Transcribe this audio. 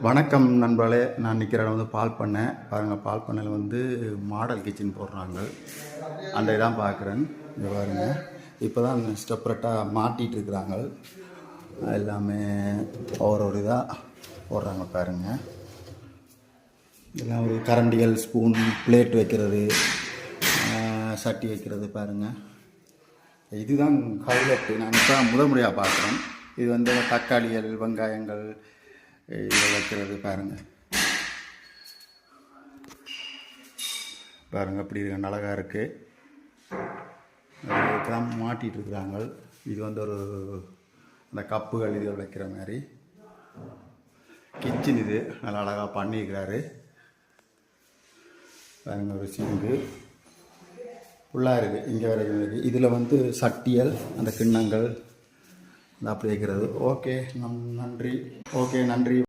வணக்கம் நண்பர்களே, நான் நிற்கிற இடம் வந்து பால் பண்ணை. பாருங்கள், பால் பண்ணையில் வந்து மாடல் கிச்சன் போடுறாங்க. அந்த இதான் பார்க்குறேன். இங்கே பாருங்கள், இப்போ தான் செப்பரேட்டாக மாட்டிகிட்டு இருக்கிறாங்க. எல்லாமே ஒரு இதாக போடுறாங்க பாருங்கள். இதெல்லாம் ஒரு கரண்டிகள், ஸ்பூன், பிளேட் வைக்கிறது, சட்டி வைக்கிறது பாருங்கள். இதுதான் ஹைலைட்டு. நான் இப்போ முதல் முறையாக பார்க்குறேன். இது வந்து தக்காளிகள், வெங்காயங்கள் இதில் வைக்கிறது பாருங்கள். பாருங்கள் அப்படி இருக்க அழகாக இருக்குது. இப்போதான் மாட்டிகிட்டு இருக்கிறாங்க. இது வந்து ஒரு அந்த கப்புகள் இதில் வைக்கிற மாதிரி கிச்சன். இது நல்லா அழகாக பண்ணியிருக்கிறாரு பாருங்கள். ஒரு சிங்கு ஃபுல்லாக இருக்குது இங்கே வரைக்கும் இருக்குது. இதில் வந்து சட்டியல், அந்த கிண்ணங்கள் அப்படி வைக்கிறது. ஓகே, நன்றி. ஓகே, நன்றி.